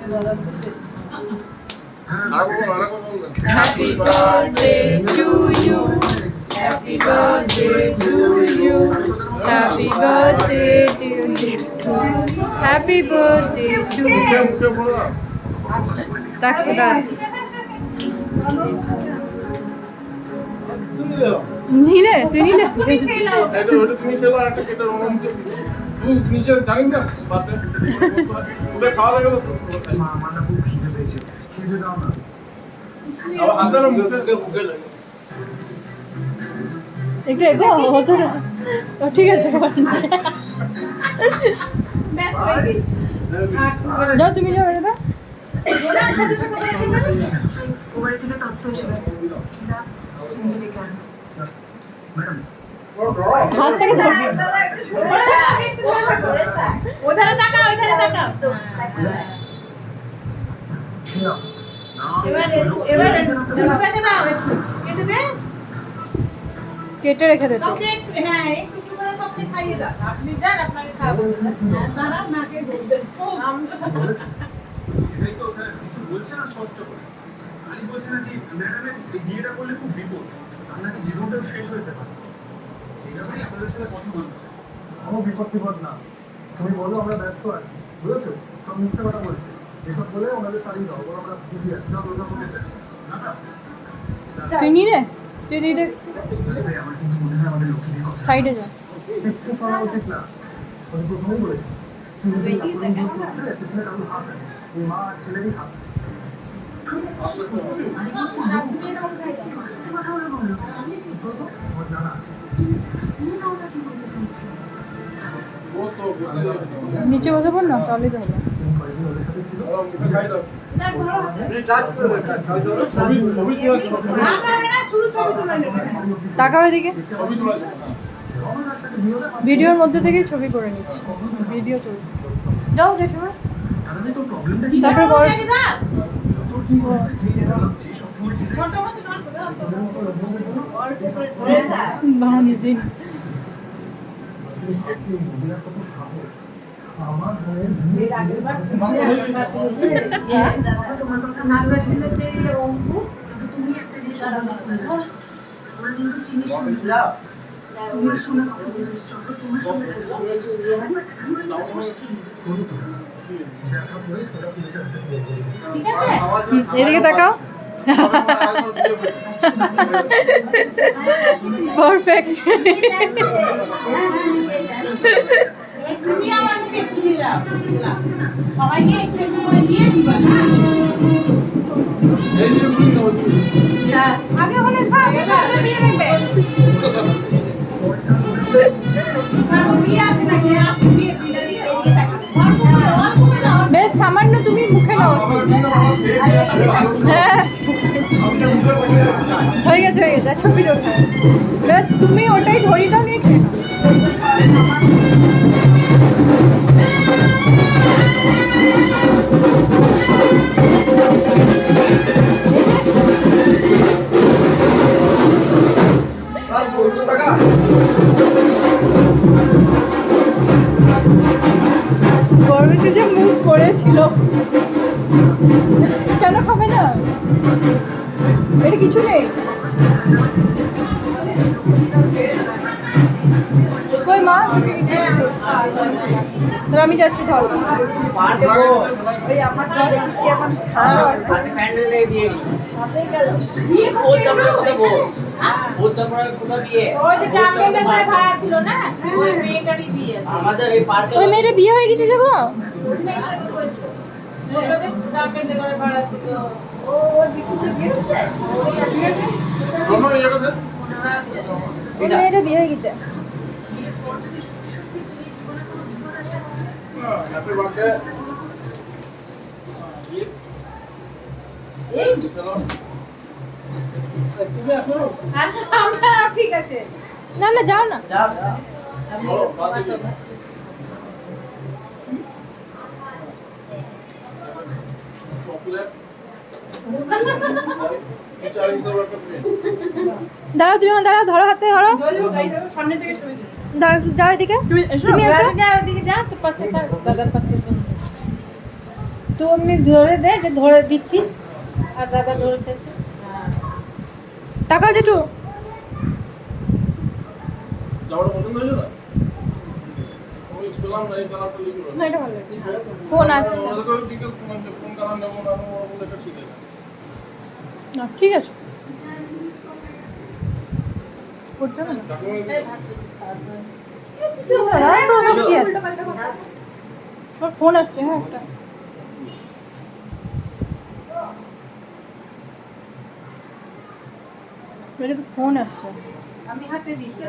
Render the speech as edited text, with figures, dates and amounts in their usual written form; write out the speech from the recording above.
Happy birthday to you. Happy birthday to you. Happy birthday to you. Happy birthday to you. Tak kadar. Nina, tu Nina. Itu তুমি খেলা একটা কেটে romantic তুই নিচে জানিস না বাপরে ওদের খাওয়া দাওয়া গেল মা মানা খুব খিদে পেয়েছে খেতে দাও না আবার হাজারো মুখে ভুগে লাগে একটু এগো হতো না ও ঠিক আছে যাও তুমি যাও দাদা ওবারে থেকে তত্ত্ব এসে গেছে যা চিনি ডেকে আনো ম্যাডাম হাত থেকে ধর ওধারে তাকাও ওধারে তাকাও এবার ঢুকাতে দাও কেটে দে কেটে রেখে দে তো ওকে হ্যাঁ একটু একটু করে সবকে খাইয়ে দাও আপনি যান আপনাকে খাওয়াবো দাঁড়াও নাকে বলবেন এটাই তো স্যার কিছু বলছে না স্পষ্ট করে আমি বলছি না যে ম্যাডামের বিয়েটা করলে খুব বিপদ আপনাকে জীবনটাও শেষ হয়ে যেতে পারে সেই কারণে আপনাদের সাথে কথা বলছি কোনো বিপদ টিপদ না তুমি বলো আমরা ব্যস্ত আছি বুঝেছো সব মিথ্যে কথা বলছে এসব বলে ওনাদের তাড়িয়ে দাও বলো আমরা খুশি আছি না বলতে হবে না তুই নি রে তুই নি রে আমার কিন্তু মনে হয় আমাদের লক্ষ্মীদের কথা সাইডে যা একটু শোনা উচিত না আমি প্রথমেই বলেছি এই মা আর ছেলেরই হাত আস্তে কথা বলে বলো আমার জানা শুনে নাও না কি বলতে চাইছি বসতো বসে নিচে বসে পড় না তাহলে তো হবে তুমি কয়েকদিন ওদের সাথে ছিল মুখে খাই দাও ছবি তোলার জন্য ছবি না শুধু ছবি তুলে নেবে তাকাও এদিকে ছবি তোলার জন্য ভিডিওর মধ্যে থেকেই ছবি করে নিচ্ছি ভিডিও চলছে যাও জেঠিমা তাহলে তো প্রবলেমটা কি তারপরে বল কেটে দাও তোর কি লাগছে সবসময় ঠিক ছোট মতো নট করে দাও অল্প করে ধরে দাও না নিজেই না। কত সাহস আমার হয়ে তোমার কথা না বলছিলে যে অঙ্কু কিন্তু তুমি একটা জিনিস ওরা কিন্তু চিনি তোমার সঙ্গে কথা বলতে চলো তোমার সঙ্গে কথা বলতে দেখা করে সেটা পুলিশে ঠিক আছে এদিকে তাকাও পারফেক্ট তুমি আমাকে খুঁজে যাও সবাইকে একটু একটু করে দিয়ে দিবা না এই যে মুখে দাও আগে ওখানে দিয়ে রাখবে বিয়ে আছে নাকি আপনি দিয়ে দিলে দিয়ে অল্প করে দাও বেশ সামান্য তুমি মুখে নাও হ্যাঁ হয়ে গেছে আর ছবি ওঠা এবার তুমি ওটাই ধরিয়ে দাও নিয়ে খেয়ে নাও গরমিতে যে মুখ করেছিল কেন খাবে না এটা কিছু নেই কই মা তো আমি যাচ্ছি ধর ওই যে ট্রাম্পেলে করে ভাড়া ছিল না ওই মেয়েটারই বিয়ে আছে আমাদের এই পার্কে ওই মেয়েটা বিয়ে হয়ে গেছে যখন ট্রাম্পেলে করে ভাড়া ছিল জন্য এটা দে ওই মেয়েটা বিয়ে হয়ে গেছে হ্যাপি বার্থডে এই চলো আমরা ঠিক আছে না না যাও না যা বলো বার্থডে চকলেট টিচার হিসেবে একটা পেন দাঁড়াও তুমি দাঁড়াও ধরো হাতে ধরো সামনে থেকে শুনে দাঁড়াও একটু যাও এদিকে তুমি আসো যা ওদিকে যা তো পাশে থাক দাদার পাশে তুই এমনি ধরে দে, যে ধরে দিচ্ছিস আর দাদা ধরেছে। টাকা জেঠু জামাটা পছন্দ হয়েছে না? ওই পেলাম না, এই কালারটা লিখে রাখো। না এটা ভালো লাগছে ফোন আসছে ওরা তো জিজ্ঞেস করলাম যে কোন কালার নেবো না নেবো, ওরা বললো এটা ঠিক আছে। না ঠিক আছে করতে হবে না কাকিমা কি- তো সব কি আছে তোর ফোন আসছে হ্যাঁ একটা বলছে তো ফোন আসছে আমি হাতে দিচ্ছি।